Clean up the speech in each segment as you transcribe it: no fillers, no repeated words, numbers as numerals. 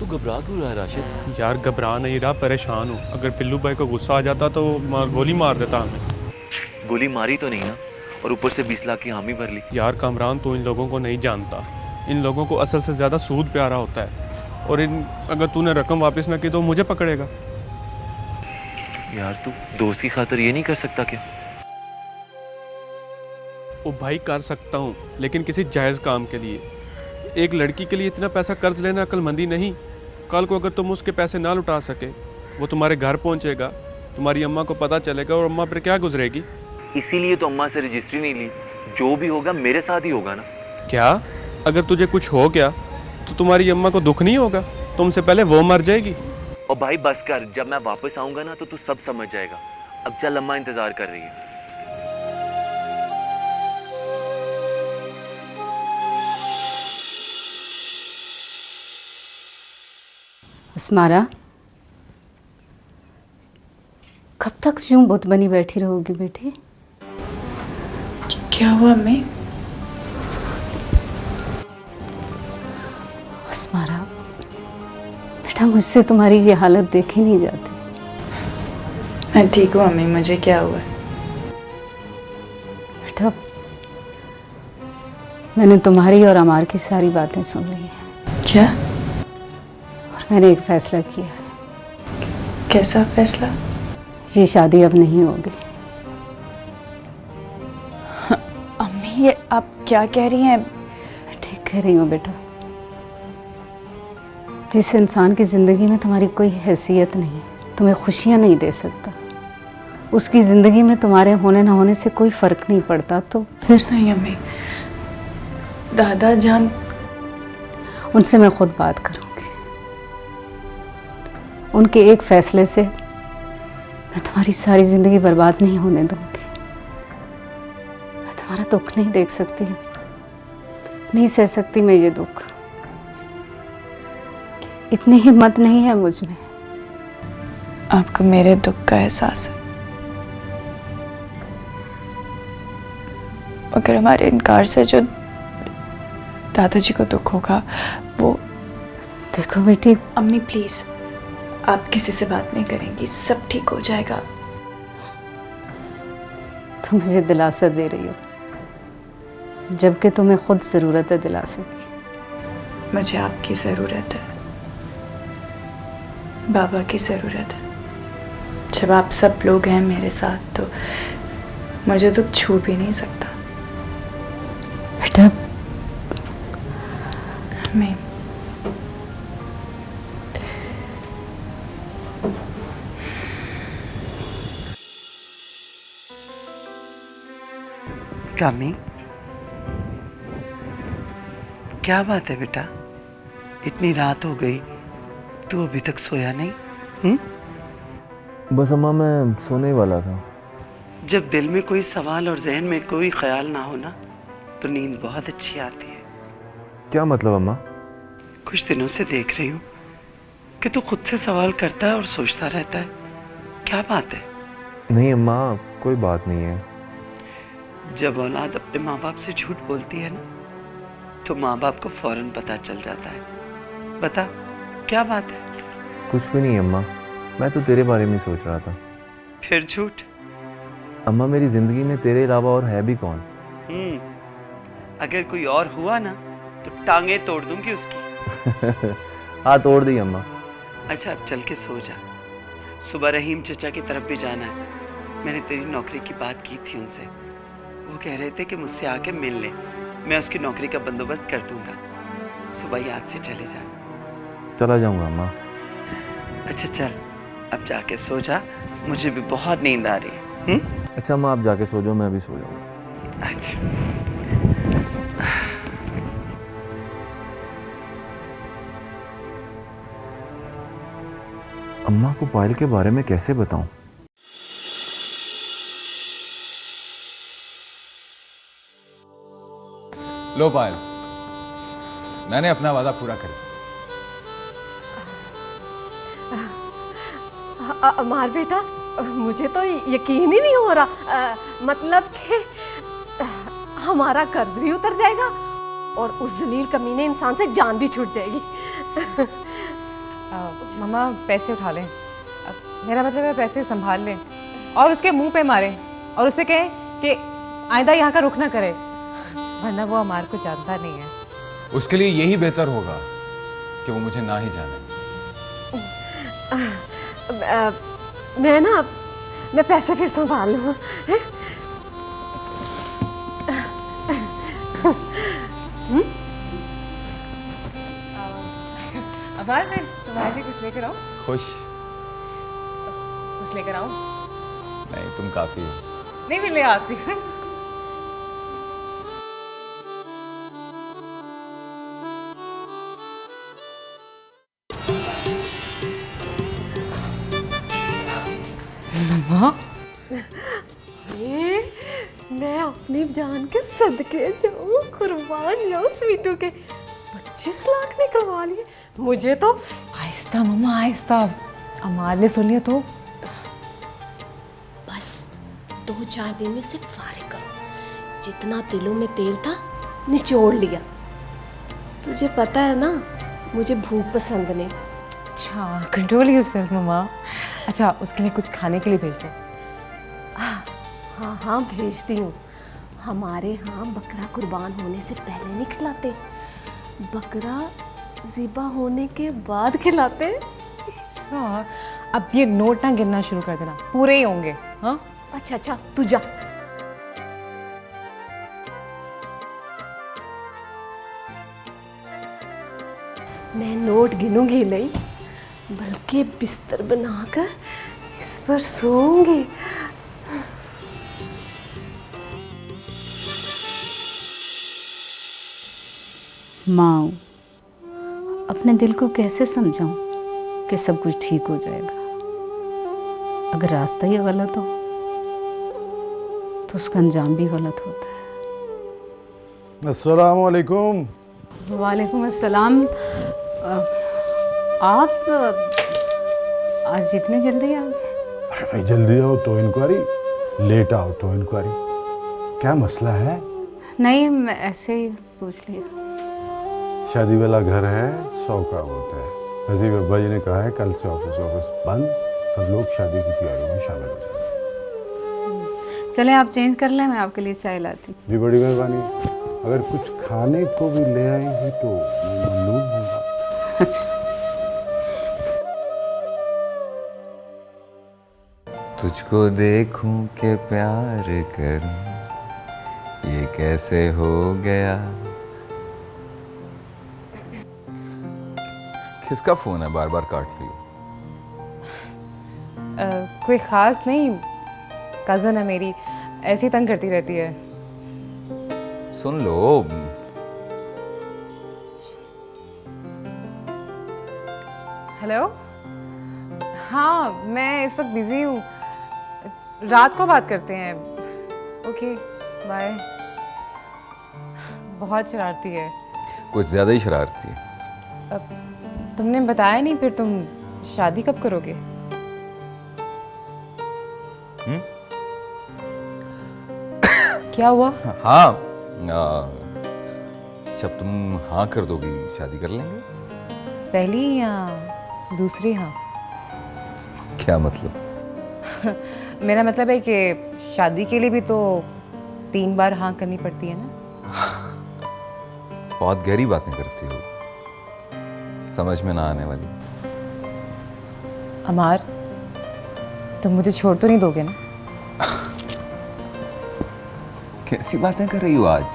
तू घबरा क्यों रहा है राशिद? यार घबरा नहीं रहा, परेशान हूँ। अगर पिल्लू भाई को गुस्सा आ जाता तो गोली मार देता हमें। गोली मारी तो नहीं ना, और ऊपर से 20 लाख की हामी भर ली। यार कामरान, तू इन लोगों को नहीं जानता। इन लोगों को असल से ज़्यादा सूद प्यारा होता है, और अगर तूने रकम वापस ना की तो मुझे पकड़ेगा। यार तू दोस्त की खातिर ये नहीं कर सकता क्या? वो भाई कर सकता हूँ, लेकिन किसी जायज़ काम के लिए। एक लड़की के लिए इतना पैसा कर्ज लेना अक्लमंदी नहीं। कल को अगर तुम उसके पैसे ना लौटा सके, वो तुम्हारे घर पहुँचेगा, तुम्हारी अम्मा को पता चलेगा, और अम्मा पर क्या गुजरेगी। इसीलिए तो अम्मा से रजिस्ट्री नहीं ली। जो भी होगा मेरे साथ ही होगा ना। क्या? अगर तुझे कुछ हो गया तो तुम्हारी अम्मा को दुख नहीं होगा? तुमसे पहले वो मर जाएगी। और भाई बस कर, जब मैं वापस आऊंगा ना तो तू सब समझ जाएगा। अब चल, अम्मा इंतजार कर रही है। अस्मारा, कब तक यूं बुत बनी बैठी रहोगी बेटी? क्या हुआ अम्मी? अस्मारा बेटा, मुझसे तुम्हारी ये हालत देखी नहीं जाती। मैं ठीक हूँ अम्मी, मुझे क्या हुआ? बेटा, मैंने तुम्हारी और अमार की सारी बातें सुन ली हैं। क्या? और मैंने एक फैसला किया है। कैसा फैसला? ये शादी अब नहीं होगी। अम्मी, ये आप क्या कह रही हैं? मैं ठीक कह रही हूँ बेटा। जिस इंसान की ज़िंदगी में तुम्हारी कोई हैसियत नहीं है, तुम्हें खुशियाँ नहीं दे सकता, उसकी ज़िंदगी में तुम्हारे होने ना होने से कोई फ़र्क नहीं पड़ता, तो फिर नहीं अम्मी, दादा जान। उनसे मैं खुद बात करूँगी। उनके एक फैसले से मैं तुम्हारी सारी ज़िंदगी बर्बाद नहीं होने दूँगी। मैं तुम्हारा दुख नहीं देख सकती, नहीं सह सकती मैं ये दुख। इतनी हिम्मत नहीं है मुझ में। आपको मेरे दुख का एहसास है, मगर हमारे इनकार से जो दादाजी को दुख होगा वो। देखो बेटी, अम्मी प्लीज, आप किसी से बात नहीं करेंगी, सब ठीक हो जाएगा। तुम मुझे दिलासा दे रही हो, जबकि तुम्हें खुद ज़रूरत है दिलासे की। मुझे आपकी ज़रूरत है, बाबा की ज़रूरत है। जब आप सब लोग हैं मेरे साथ तो मुझे तो छू भी नहीं सकता। बेटा, मैं कामी, क्या बात है बेटा? इतनी रात हो गई, तू अभी तक सोया नहीं? बस अम्मा, मैं सोने वाला था। जब दिल में कोई सवाल और जहन में कोई ख्याल ना हो ना, तो नींद बहुत अच्छी आती है। क्या मतलब अम्मा? कुछ दिनों से देख रही हूँ कि तू खुद से सवाल करता है और सोचता रहता है। क्या बात है? नहीं अम्मा, कोई बात नहीं है। जब औलाद अपने माँ बाप से झूठ बोलती है ना, तो माँ बाप को फौरन पता चल जाता है। बता, क्या बात है? कुछ भी नहीं अम्मा, मैं तो तेरे बारे में सोच रहा था। फिर झूठ? अम्मा, मेरी जिंदगी में तेरे अलावा और है भी कौन? अगर कोई और हुआ ना तो टांगे तोड़ दूंगी उसकी। हाँ, तोड़ दी अम्मा। अच्छा, अब चल के सो जा। सुबह रहीम चचा की तरफ भी जाना है। मैंने तेरी नौकरी की बात की थी उनसे। वो कह रहे थे कि मुझसे आके मिल ले, मैं उसकी नौकरी का बंदोबस्त कर दूंगा। सुबह याद से चले जाना। चला जाऊंगा अम्मा। अच्छा चल, अब जाके सो जा, मुझे भी बहुत नींद आ रही है। अच्छा अम्मा, आप जाके सो जाओ, मैं भी सो जाऊंगा। अच्छा। अम्मा को पायल के बारे में कैसे बताऊं? लो पायल, मैंने अपना वादा पूरा कर दिया। अमार बेटा, मुझे तो यकीन ही नहीं हो रहा। मतलब कि हमारा कर्ज भी उतर जाएगा और उस जलील कमीने इंसान से जान भी छूट जाएगी। मम्मा पैसे उठा लें। मेरा मतलब है पैसे संभाल लें और उसके मुंह पे मारें और उससे कहें कि आइंदा यहाँ का रुख ना करे, वरना वो अमार को जानता नहीं है। उसके लिए यही बेहतर होगा कि वो मुझे ना ही जाने। मैं पैसे फिर संभाल लूँ। अमार, मैं तुम्हारे लिए कुछ लेकर आऊँ? खुश? कुछ लेकर आऊँ? नहीं, तुम काफी हो। नहीं, मैं ले आती हूँ। मम्मा, मैं अपनी जान के सदके जाऊँ, कुर्बान जाऊँ स्वीटू के। 25 लाख निकलवा लिए मुझे तो। आहिस्ता मम्मा, आहिस्ता। अमार ने सुन लिया तो? बस 2-4 दिन में सिर्फ फारिग करो। जितना दिलों में तेल था निचोड़ लिया। तुझे पता है ना, मुझे भूख पसंद नहीं। अच्छा, कंट्रोल योरसेल्फ मम्मा। अच्छा, उसके लिए कुछ खाने के लिए भेज दो। हाँ भेजती हूँ। हमारे यहाँ बकरा कुर्बान होने से पहले नहीं खिलाते, बकरा ज़िबा होने के बाद खिलाते। अच्छा, अब ये नोट ना गिनना शुरू कर देना, पूरे ही होंगे। हाँ अच्छा तू जा। मैं नोट गिनूंगी नहीं, बल्कि बिस्तर बनाकर इस पर सोऊंगी। माँ, अपने दिल को कैसे समझाऊं कि सब कुछ ठीक हो जाएगा? अगर रास्ता ही गलत हो तो उसका अंजाम भी गलत होता है। अस्सलाम वालेकुम। वालेकुम अस्सलाम। आप आज इतने जल्दी आ गए? अरे भाई, जल्दी आओ तो इंक्वायरी, लेट आओ तो इंक्वायरी। क्या मसला है? नहीं, मैं ऐसे ही पूछ लिया। शादी वाला घर है, 100 काम होता है। नजीब अब्बा जी ने कहा है कल से ऑफिस बंद, सब लोग शादी की तैयारी में शामिल हो जाए। चलें, आप चेंज कर लें, मैं आपके लिए चाय लाती हूँ। जी, बड़ी मेहरबानी। अगर कुछ खाने को भी ले आएंगी तो ममनून होगा। अच्छा। तुझको देखूं के प्यार करूं, ये कैसे हो गया? किसका फोन है बार बार काट रही हो? कोई खास नहीं, कज़न है मेरी, ऐसे ही तंग करती रहती है। सुन लो। हेलो। हाँ, मैं इस वक्त बिजी हूँ, रात को बात करते हैं। Okay, bye. बहुत शरारती है। कुछ ज्यादा ही शरारती है। तुमने बताया नहीं, फिर तुम शादी कब करोगे? क्या हुआ? हाँ, जब तुम हाँ कर दोगी शादी कर लेंगे। पहली या दूसरी हाँ? क्या मतलब? मेरा मतलब है कि शादी के लिए भी तो 3 बार हाँ करनी पड़ती है ना। बहुत गहरी बातें करती हो, समझ में ना आने वाली। अमार, तुम मुझे छोड़ तो नहीं दोगे ना? कैसी बातें कर रही हो आज?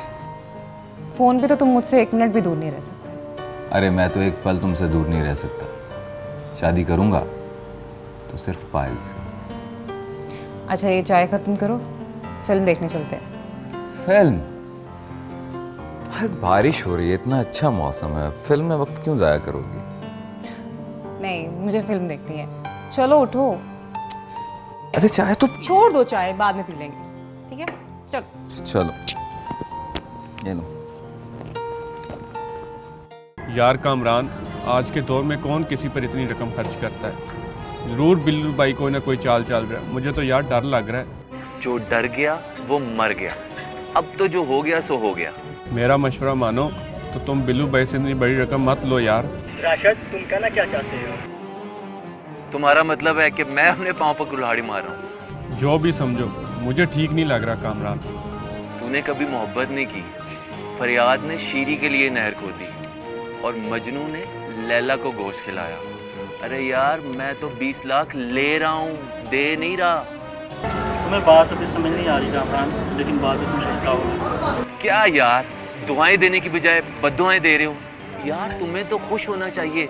फोन पे तो तुम मुझसे 1 मिनट भी दूर नहीं रह सकते। अरे मैं तो एक पल तुमसे दूर नहीं रह सकता। शादी करूंगा तो सिर्फ पायल से। अच्छा, ये चाय खत्म करो, फिल्म देखने चलते हैं। फिल्म? हर बारिश हो रही है, इतना अच्छा मौसम है, फिल्म में वक्त क्यों जाया करोगी? नहीं, मुझे फिल्म देखनी है। चलो उठो। अच्छा, चाय तो छोड़ दो, चाय बाद में पी लेंगे, ठीक है? चलो, ये लो। यार कामरान, आज के दौर में कौन किसी पर इतनी रकम खर्च करता है? ज़रूर बिल्लू भाई कोई ना कोई चाल चल रहा है। मुझे तो यार डर लग रहा है। जो डर गया वो मर गया। अब तो जो हो गया सो हो गया। मेरा मशवरा मानो तो तुम बिल्लू भाई से इतनी बड़ी रकम मत लो यार। राशिद, तुम कहना क्या चाहते हो? तुम्हारा मतलब है कि मैं अपने पाँव पर कुल्हाड़ी मार रहा हूँ? जो भी समझो, मुझे ठीक नहीं लग रहा कामरान। तूने कभी मोहब्बत नहीं की। फरियाद ने शीरी के लिए नहर खोदी और मजनू ने लैला को गोश्त खिलाया। अरे यार, मैं तो 20 लाख ले रहा हूँ, दे नहीं रहा। तुम्हें बात अभी समझ नहीं आ रही कामरान, लेकिन बाद में तुम्हें रिश्ता होगा। क्या यार, दुआएं देने की बजाय बद्दुआएं दे रहे हो? यार तुम्हें तो खुश होना चाहिए,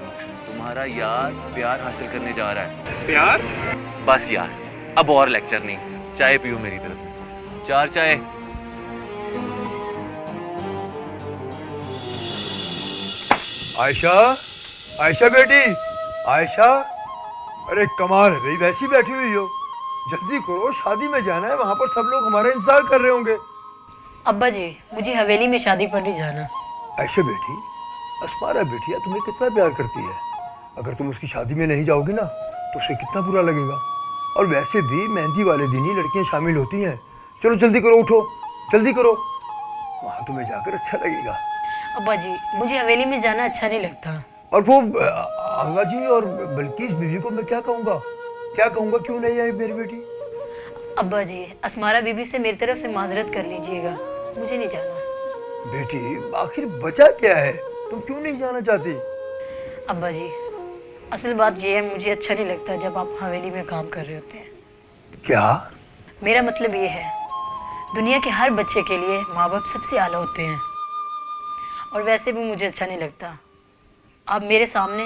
तुम्हारा यार प्यार हासिल करने जा रहा है। प्यार? बस यार, अब और लेक्चर नहीं, चाय पियो मेरी तरफ से। 4 चाय। आयशा, आयशा बेटी, आयशा, अरे कमाल है भाई, वैसी बैठी हुई हो। जल्दी करो, शादी में जाना है, वहाँ पर सब लोग हमारा इंतजार कर रहे होंगे। अब्बा जी, मुझे हवेली में शादी पर नहीं जाना। आयशा बेटी, अस्मारा बेटिया तुम्हें कितना प्यार करती है। अगर तुम उसकी शादी में नहीं जाओगी ना तो उसे कितना बुरा लगेगा। और वैसे भी मेहंदी वाले दिन ही लड़कियां शामिल होती हैं। चलो जल्दी करो, उठो, जल्दी करो, वहाँ तुम्हें जाकर अच्छा लगेगा। अब्बा जी, मुझे हवेली में जाना अच्छा नहीं लगता। और वो आगा जी और बल्किस बीवी को मैं क्या कहूँगा, क्या कहूँगा, क्यों नहीं आई मेरी बेटी? अब्बा जी, अस्मारा बीबी से मेरी तरफ से माजरत कर लीजिएगा, मुझे नहीं जाना। बेटी, आखिर बचा क्या है, तुम क्यों नहीं जाना चाहती? अब्बा जी, असल बात यह है, मुझे अच्छा नहीं लगता जब आप हवेली में काम कर रहे होते हैं। क्या? मेरा मतलब ये है, दुनिया के हर बच्चे के लिए माँ बाप सबसे आला होते हैं, और वैसे भी मुझे अच्छा नहीं लगता आप मेरे सामने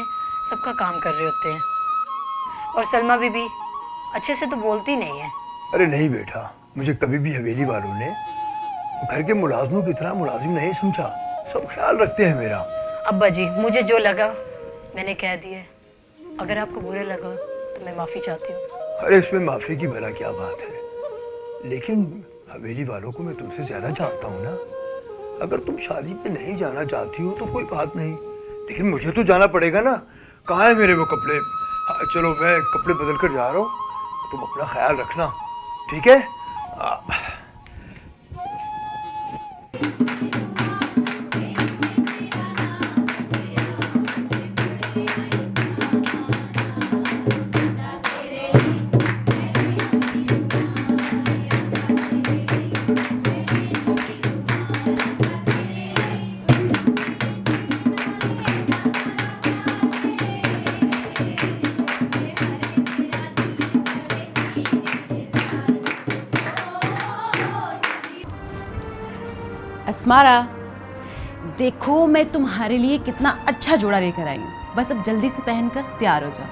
सबका काम कर रहे होते हैं। और सलमा बीबी अच्छे से तो बोलती नहीं है। अरे नहीं बेटा, मुझे कभी भी हवेली वालों ने घर के मुलाजिमों की तरह मुलाजिम नहीं समझा। सब ख्याल रखते हैं मेरा। अब्बा जी, मुझे जो लगा मैंने कह दिया, अगर आपको बुरा लगा तो मैं माफ़ी चाहती हूँ। अरे इसमें माफ़ी की भला क्या बात है, लेकिन हवेली वालों को मैं तुमसे ज़्यादा जानता हूँ ना। अगर तुम शादी पे नहीं जाना चाहती हो तो कोई बात नहीं, लेकिन मुझे तो जाना पड़ेगा ना। कहाँ है मेरे वो कपड़े? हाँ, चलो मैं कपड़े बदल कर जा रहा हूँ, तुम अपना ख्याल रखना, ठीक है? अस्मारा, देखो मैं तुम्हारे लिए कितना अच्छा जोड़ा लेकर आई हूँ, बस अब जल्दी से पहनकर तैयार हो जाओ।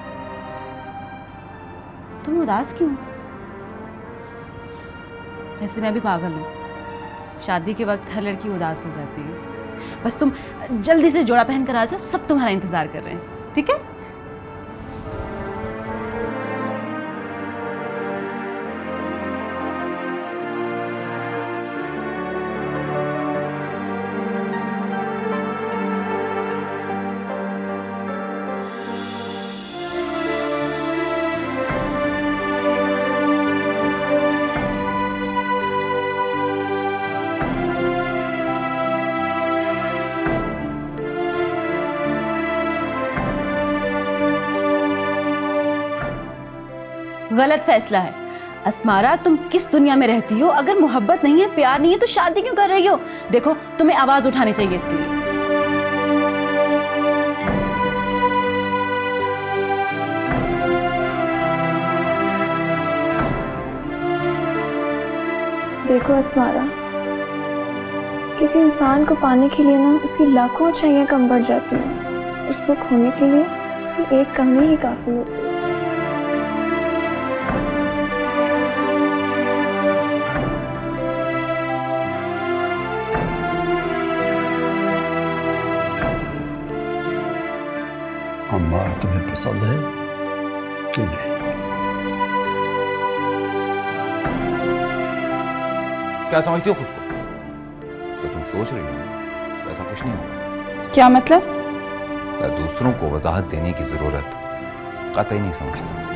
तुम उदास क्यों? वैसे मैं भी पागल हूँ, शादी के वक्त हर लड़की उदास हो जाती है। बस तुम जल्दी से जोड़ा पहनकर आ जाओ, सब तुम्हारा इंतजार कर रहे हैं, ठीक है? गलत फैसला है अस्मारा, तुम किस दुनिया में रहती हो? अगर मोहब्बत नहीं है, प्यार नहीं है, तो शादी क्यों कर रही हो? देखो, तुम्हें आवाज उठानी चाहिए इसके लिए। देखो अस्मारा, किसी इंसान को पाने के लिए ना उसकी लाखों चाहिए कम बढ़ जाती है। उसको खोने के लिए उसकी एक कमी ही काफी होती है। अम्मार तुम्हें पसंद है कि नहीं? क्या समझती हो खुद को? जो तुम सोच रही हो ऐसा कुछ नहीं होगा। क्या मतलब? मैं दूसरों को वजाहत देने की जरूरत कतई नहीं समझता।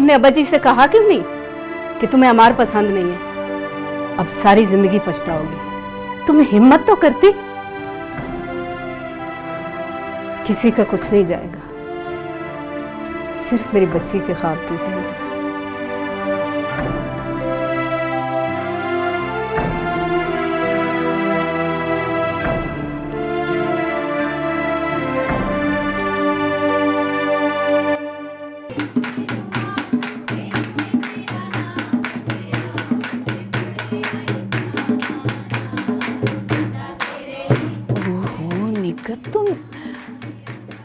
तुमने अब्बा जी से कहा क्यों नहीं कि तुम्हें अमार पसंद नहीं है? अब सारी जिंदगी पछताओगी। तुम्हें हिम्मत तो करती। किसी का कुछ नहीं जाएगा, सिर्फ मेरी बच्ची के ख्वाब टूटेंगे।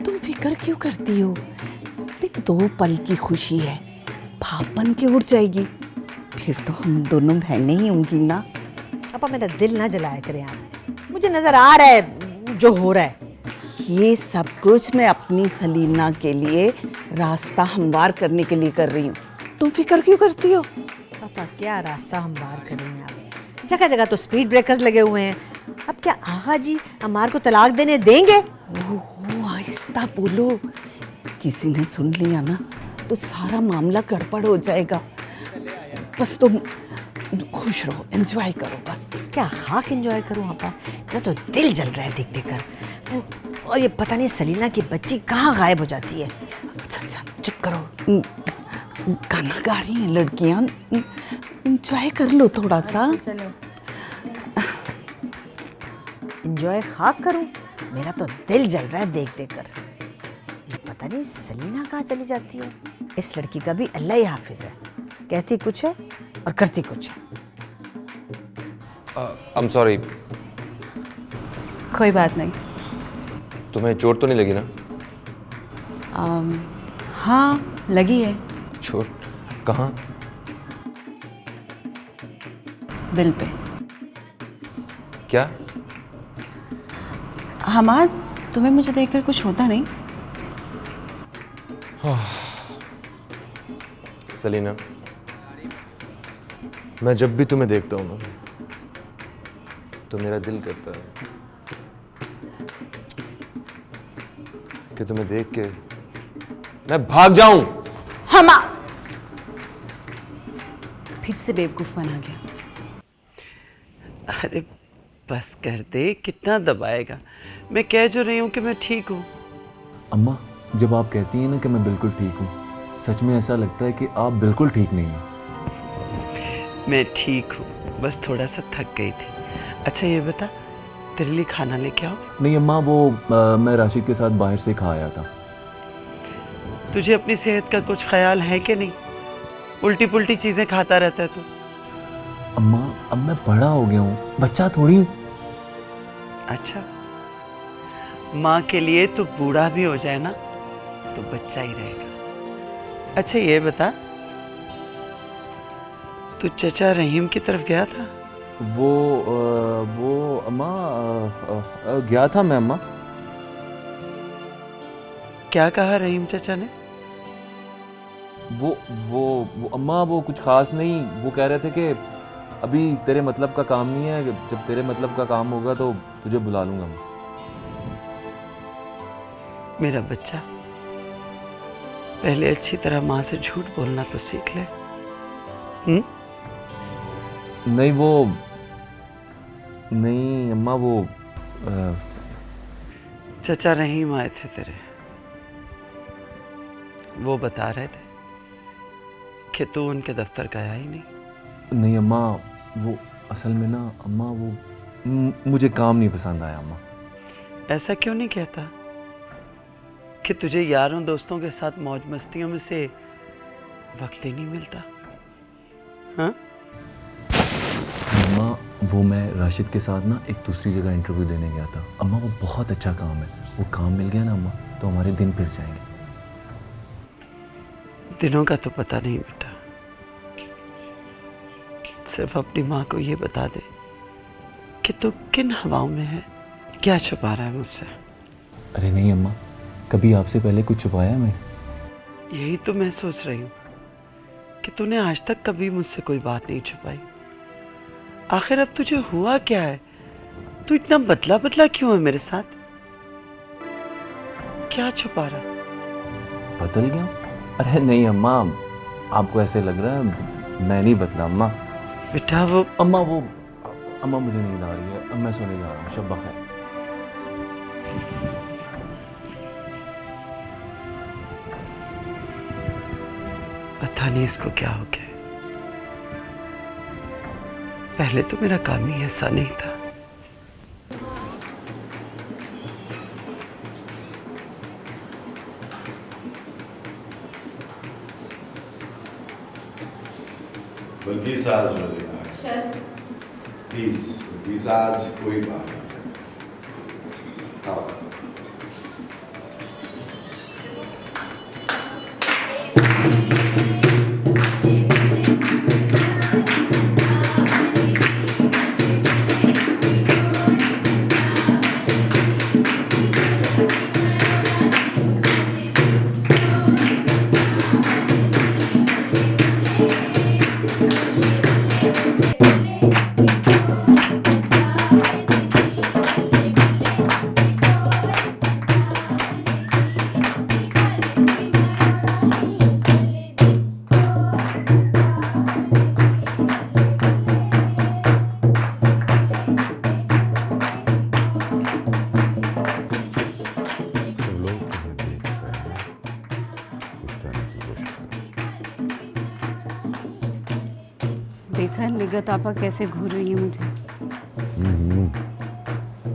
तुम फिक्र क्यों करती हो? भी 2 पल की खुशी है, भाप बन के उड़ जाएगी। फिर तो हम दोनों बहनें ही होंगी ना। पापा मेरा दिल ना जलाया करे आप, मुझे नजर आ रहा है जो हो रहा है। ये सब कुछ मैं अपनी सलीना के लिए रास्ता हमवार करने के लिए कर रही हूँ। तुम फिक्र क्यों करती हो? पापा क्या रास्ता हमवार कर रही हैं आप? जगह जगह तो स्पीड ब्रेकर्स लगे हुए हैं। अब क्या आगा जी अमार को तलाक देने देंगे? ओह आहिस्ता बोलो, किसी ने सुन लिया ना तो सारा मामला गड़बड़ हो जाएगा। बस तुम खुश रहो, एंजॉय करो बस। क्या खाक एंजॉय करूं पापा, मेरा तो दिल जल रहा है देख देख कर। और ये पता नहीं सलीना की बच्ची कहाँ गायब हो जाती है। अच्छा चुप करो, गाना गा रही हैं लड़कियां, एंजॉय कर लो थोड़ा सा। चलो एंजॉय खाक करूं, मेरा तो दिल जल रहा है देख देख कर। ये पता नहीं सलीना कहाँ चली जाती है। इस लड़की का भी अल्लाह ही हाफिज है, कहती कुछ है और करती कुछ है। I'm sorry, कोई बात नहीं। तुम्हें चोट तो नहीं लगी ना? हाँ लगी है। चोट कहाँ? दिल पे। क्या? हमाद, तुम्हें मुझे देखकर कुछ होता नहीं? सलीना, मैं जब भी तुम्हें देखता हूँ ना तो मेरा दिल करता है कि तुम्हें देख के मैं भाग जाऊं। फिर से बेवकूफ बना गया। अरे बस कर दे, कितना दबाएगा। मैं कह जो रही हूँ कि मैं ठीक हूँ। अम्मा, जब आप कहती हैं ना कि मैं बिल्कुल ठीक हूँ, सच में ऐसा लगता है कि आप बिल्कुल ठीक नहीं हैं। मैं ठीक हूँ, बस थोड़ा सा थक गई थी। अच्छा ये बता, तेरे लिए खाना लेके आओ? नहीं अम्मा, वो मैं राशिद के साथ बाहर से खा आया था। तुझे अपनी सेहत का कुछ ख्याल है कि नहीं? उल्टी पुल्टी चीजें खाता रहता है तू। अम्मा, अब मैं बड़ा हो गया हूँ, बच्चा थोड़ी हूँ। अच्छा, माँ के लिए तो बूढ़ा भी हो जाए ना तो बच्चा ही रहेगा। अच्छा ये बता, तू चचा रहीम की तरफ गया था? वो अम्मा गया था मैं अम्मा। क्या कहा रहीम चचा ने? वो अम्मा वो कुछ खास नहीं। वो कह रहे थे कि अभी तेरे मतलब का काम नहीं है, जब तेरे मतलब का काम होगा तो तुझे बुला लूंगा मैं। मेरा बच्चा, पहले अच्छी तरह माँ से झूठ बोलना तो सीख ले। नहीं अम्मा, वो चचा रहीम आए थे तेरे, वो बता रहे थे कि तू उनके दफ्तर गया ही नहीं। नहीं अम्मा, वो असल में ना अम्मा, वो मुझे काम नहीं पसंद आया अम्मा। ऐसा क्यों नहीं कहता कि तुझे यारों दोस्तों के साथ मौज मस्तियों में से वक्त ही नहीं मिलता? हाँ अम्मा, वो मैं राशिद के साथ ना एक दूसरी जगह इंटरव्यू देने गया था अम्मा। वो बहुत अच्छा काम है, वो काम मिल गया ना अम्मा तो हमारे दिन फिर जाएंगे। दिनों का तो पता नहीं बेटा, सिर्फ अपनी माँ को ये बता दे कि तू किन हवाओं में है, क्या छुपा रहा है मुझसे। अरे नहीं अम्मा, कभी आपसे पहले कुछ छुपाया मैं? यही तो मैं सोच रही हूँ कि तूने आज तक कभी मुझसे कोई बात नहीं छुपाई। आखिर अब तुझे हुआ क्या है? तू इतना बदला बदला क्यों है मेरे साथ? क्या छुपा रहा? बदल गया? अरे नहीं अम्मा, आपको ऐसे लग रहा है मैं नहीं बदला अम्मा। बेटा वो अम्मा मुझे नींद आ रही है, अब मैं सोने जा रहा हूँ। शब बखैर। पता नहीं इसको क्या हो गया। पहले तो मेरा काम ही ऐसा नहीं था। बल्कि आज प्लीज आज कोई बात नहीं। देखा है निगत आपा कैसे घूर रही है मुझे।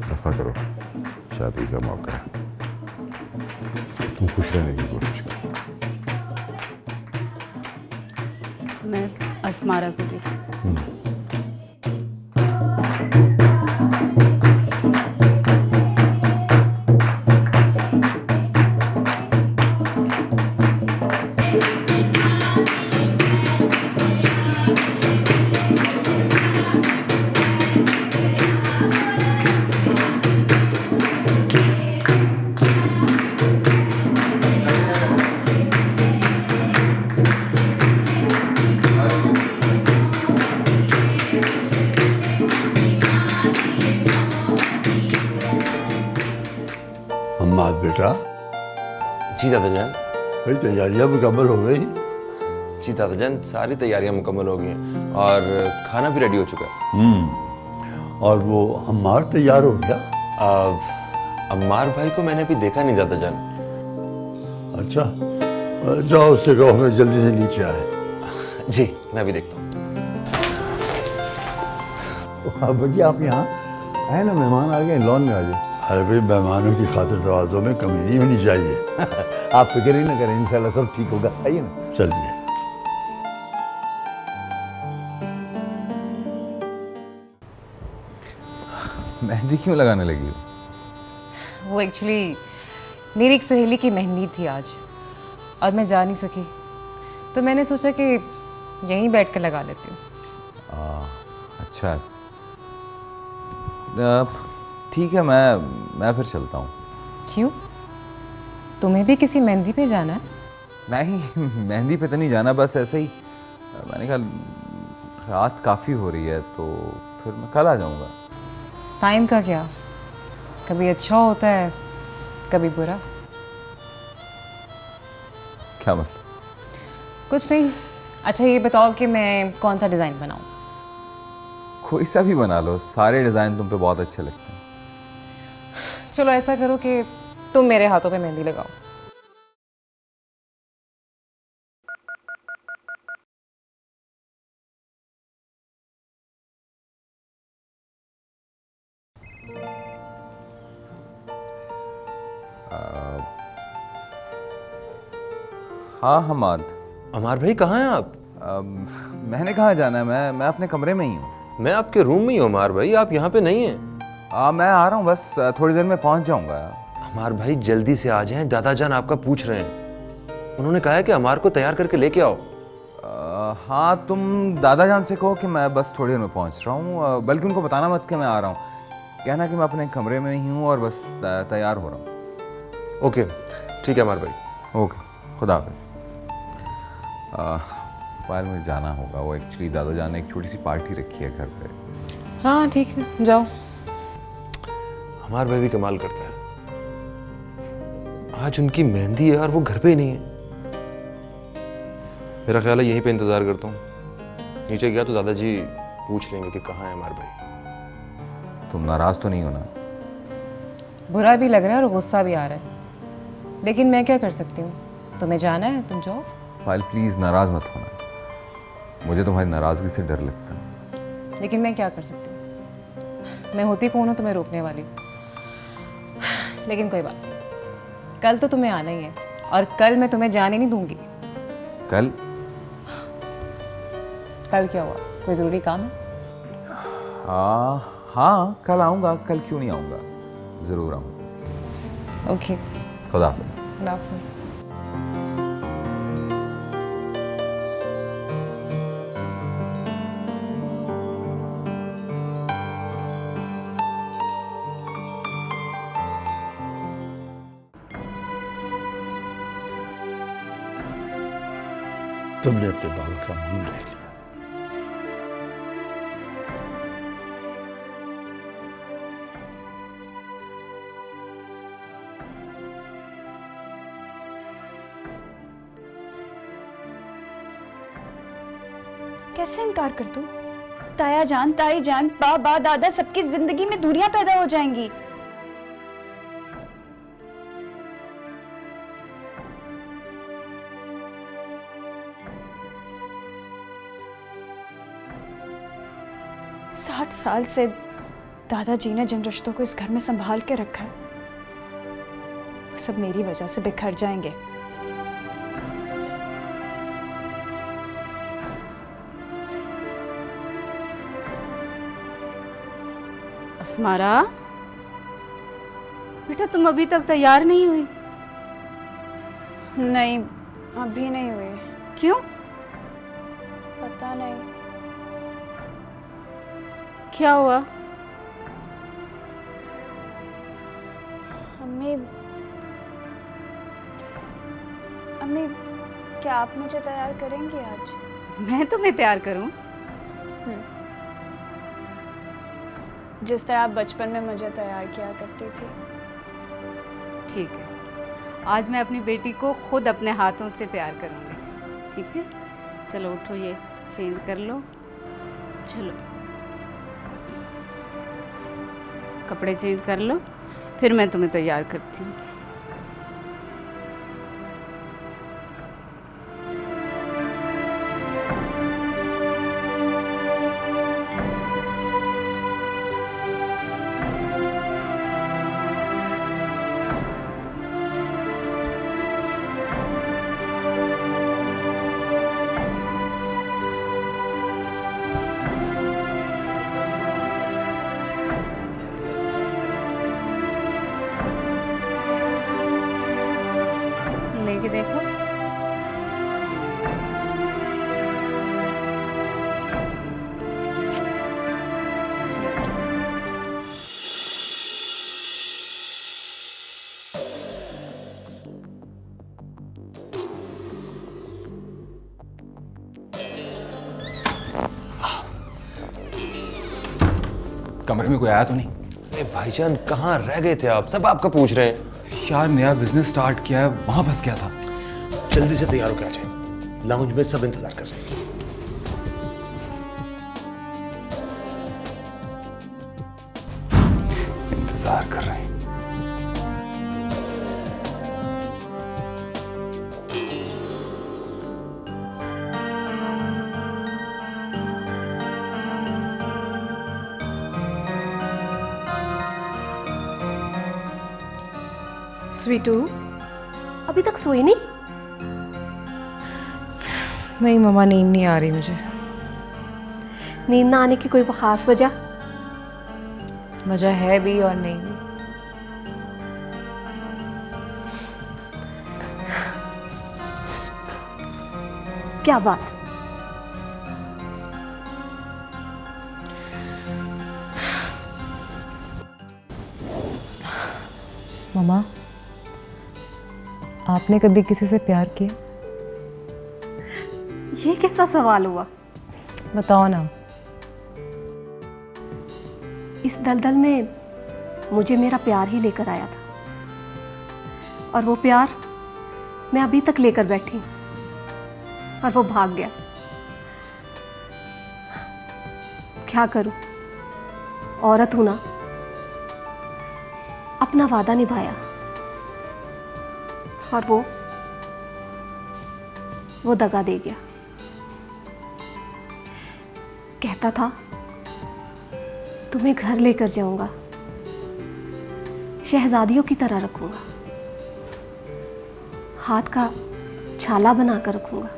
दफा करो, शादी का मौका है, तुम खुश रहने की कोशिश करो। मैं अस्मारा को देखूं। बेटा। जी दादाजान। भाई तैयारियां मुकम्मल हो गई? जी दादाजान, सारी तैयारियां मुकम्मल हो गई हैं और खाना भी रेडी हो चुका है। और वो अम्मार तैयार हो गया? अम्मार भाई को मैंने अभी देखा नहीं दादाजान। अच्छा, जाओ उससे कहो हमें जल्दी से नीचे आए। जी मैं भी देखता हूँ। भैया आप यहाँ आए ना, मेहमान आ गए, लॉन में आ जाए। अरे भाई मेहमानों की खातिर तवाज़ो में कमी नहीं होनी चाहिए। आप फिक्र ही ना करें, इंशाल्लाह सब ठीक होगा। आइए ना, चलिए। मेहंदी क्यों लगाने लगी हो? वो एक्चुअली मेरी एक सहेली की मेहंदी थी आज और मैं जा नहीं सकी, तो मैंने सोचा कि यहीं बैठ कर लगा लेती हूँ। अच्छा ठीक है, मैं फिर चलता हूँ। क्यों, तुम्हें भी किसी मेहंदी पे जाना है? नहीं, मेहंदी पे तो नहीं जाना, बस ऐसे ही मैंने कहा रात काफ़ी हो रही है तो फिर मैं कल आ जाऊँगा। टाइम का क्या, कभी अच्छा होता है कभी बुरा। क्या मतलब? कुछ नहीं। अच्छा ये बताओ कि मैं कौन सा डिज़ाइन बनाऊँ? कोई सा भी बना लो, सारे डिज़ाइन तुम पे बहुत अच्छे लगते हैं। चलो ऐसा करो कि तुम मेरे हाथों पे मेहंदी लगाओ। हाँ हमाद। अमार भाई कहाँ हैं आप? मैंने कहाँ जाना है, मैं अपने कमरे में ही हूँ। मैं आपके रूम में ही हूँ अमार भाई, आप यहाँ पे नहीं हैं। मैं आ रहा हूँ, बस थोड़ी देर में पहुँच जाऊँगा। अमार भाई जल्दी से आ जाएं, दादाजान आपका पूछ रहे हैं। उन्होंने कहा है कि अमार को तैयार करके लेके आओ। हाँ तुम दादाजान से कहो कि मैं बस थोड़ी देर में पहुँच रहा हूँ, बल्कि उनको बताना मत कि मैं आ रहा हूँ, कहना कि मैं अपने कमरे में ही हूँ और बस तैयार हो रहा हूँ। ओके ठीक है अमार भाई। ओके, खुदा हाफिज़। पायल मुझे जाना होगा, वो एक्चुअली दादाजान ने एक छोटी सी पार्टी रखी है घर पे। हाँ ठीक है, जाओ। अमार भाई भी कमाल करता है, आज उनकी मेहंदी है और वो घर पे ही नहीं है। मेरा ख्याल है यहीं पे इंतज़ार करता हूँ। नीचे गया तो दादाजी पूछ लेंगे कि कहाँ है हमारे भाई। तुम नाराज तो नहीं हो ना? बुरा भी लग रहा है और गुस्सा भी आ रहा है, लेकिन मैं क्या कर सकती हूँ? तुम्हें जाना है, तुम जाओ। पायल प्लीज नाराज मत होना, मुझे तुम्हारी नाराजगी से डर लगता है। लेकिन मैं क्या कर सकती हूँ? मैं होती कौन हूँ तुम्हें रोकने वाली? लेकिन कोई बात, कल तो तुम्हें आना ही है और कल मैं तुम्हें जाने नहीं दूंगी। कल? कल क्या हुआ? कोई ज़रूरी काम है? हाँ कल आऊँगा। कल क्यों नहीं आऊँगा, ज़रूर आऊँगा। ओके, खुदा हाफ़िज़। खुदा हाफ़िज़। तुमने अपने बाबा का मुंह देख लिया। कैसे इनकार कर दूं? ताया जान, ताई जान, बाबा, दादा, सबकी जिंदगी में दूरियां पैदा हो जाएंगी। साठ साल से दादाजी ने जिन रिश्तों को इस घर में संभाल के रखा है, वो सब मेरी वजह से बिखर जाएंगे। अस्मारा, बेटा तुम अभी तक तैयार नहीं हुई? नहीं, अभी नहीं हुई। क्यों? पता नहीं। क्या हुआ? अम्मी, अम्मी, क्या आप मुझे तैयार करेंगी आज? मैं तुम्हें तैयार करूं? जिस तरह आप बचपन में मुझे तैयार किया करती थी। ठीक है, आज मैं अपनी बेटी को खुद अपने हाथों से तैयार करूंगी। ठीक है, चलो उठो, ये चेंज कर लो। चलो कपड़े चेंज कर लो, फिर मैं तुम्हें तैयार करती हूँ। लेके देखो। कमरे में कोई आया तो नहीं? अरे भाईजान कहाँ रह गए थे आप? सब आपका पूछ रहे हैं। यार नया बिजनेस स्टार्ट किया है, वहां फंस गया था। जल्दी से तैयार होकर आ जाए, लाउंज में सब इंतजार कर रहे हैं। इंतजार कर रहे हैं। स्वीटू, अभी तक सोई नहीं? नहीं मम्मा, नींद नहीं आ रही मुझे। नींद ना आने की कोई खास वजह? वजह है भी और नहीं भी। क्या बात? मम्मा, आपने कभी किसी से प्यार किया? ये कैसा सवाल हुआ? बताओ ना। इस दलदल में मुझे मेरा प्यार ही लेकर आया था, और वो प्यार मैं अभी तक लेकर बैठी हूं। और वो भाग गया। क्या करूं, औरत हूं ना। अपना वादा निभाया और वो दगा दे गया। कहता था तुम्हें घर लेकर जाऊंगा, शहजादियों की तरह रखूंगा, हाथ का छाला बनाकर रखूंगा।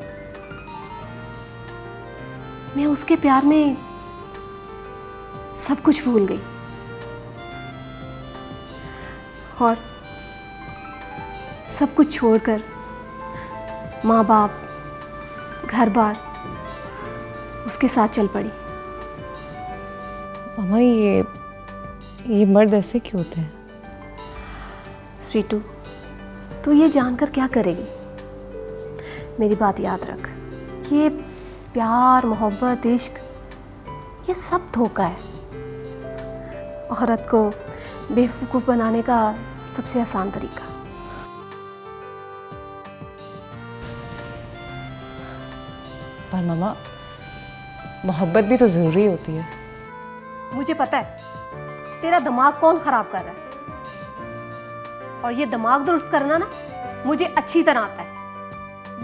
मैं उसके प्यार में सब कुछ भूल गई और सब कुछ छोड़कर माँ बाप, घर बार उसके साथ चल पड़ी। मामा ये मर्द ऐसे क्यों होते हैं? स्वीटू, तू ये जानकर क्या करेगी? मेरी बात याद रख, ये प्यार, मोहब्बत, इश्क, ये सब धोखा है। औरत को बेवकूफ़ बनाने का सबसे आसान तरीका। पर मामा, मोहब्बत भी तो ज़रूरी होती है। मुझे पता है तेरा दिमाग कौन खराब कर रहा है, और ये दिमाग दुरुस्त करना ना मुझे अच्छी तरह आता है।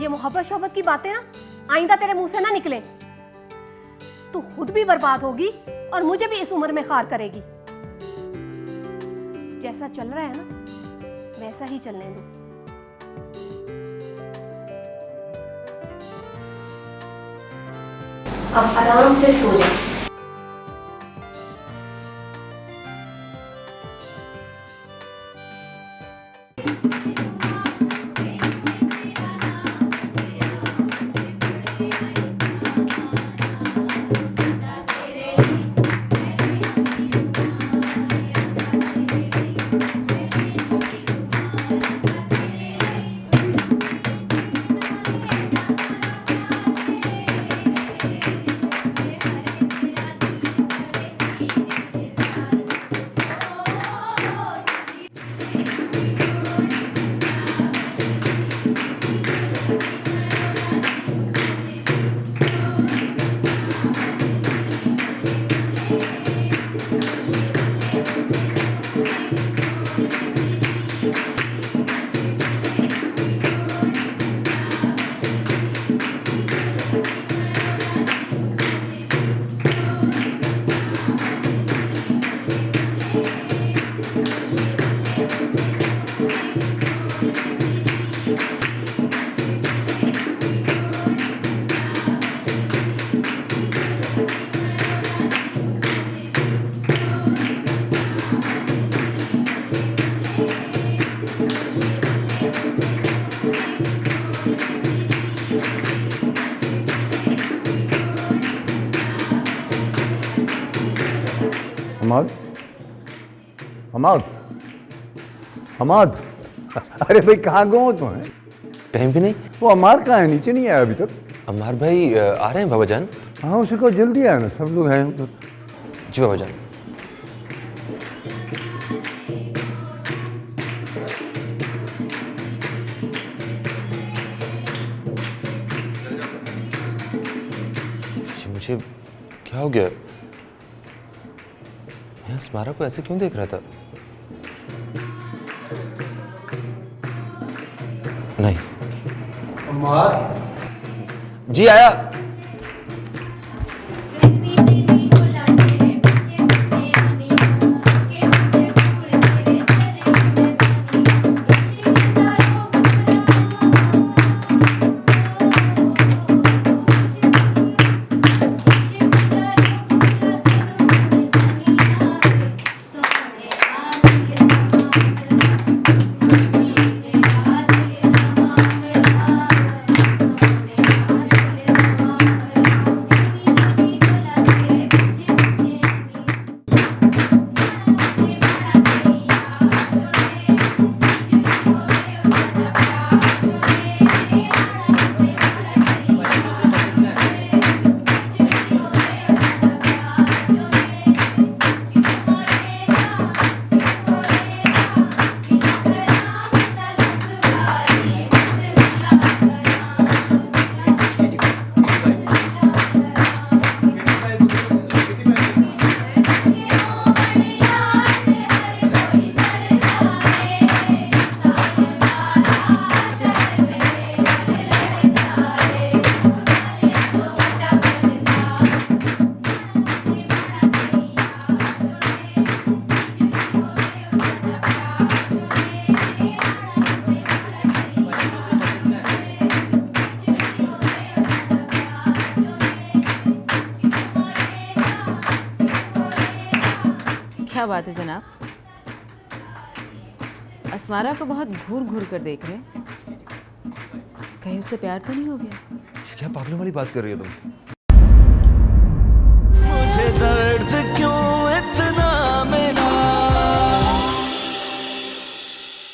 ये मोहब्बत शोहब्बत की बातें ना आइंदा तेरे मुंह से ना निकले। तू खुद भी बर्बाद होगी और मुझे भी इस उम्र में खार करेगी। जैसा चल रहा है ना वैसा ही चलने दो। अब आराम से सो जा। हमाद, हमाद, हमाद, अरे भाई कहाँ गो तुम्हें? कहीं भी नहीं। वो अमार कहाँ है? नीचे नहीं आया अभी तक। अमार भाई आ रहे हैं बाबा जान। हाँ उसे को जल्दी आया ना, सब लोग हैं तो। जी बाबा जान। मुझे क्या हो गया? मैं स्मारा को ऐसे क्यों देख रहा था? नहीं। अमार जी आया। क्या बात है जनाब? अस्मारा को बहुत घूर घूर कर देख रहे हैं। कहीं उससे प्यार तो नहीं हो गया? क्या पागलों वाली बात कर रही हो तुम?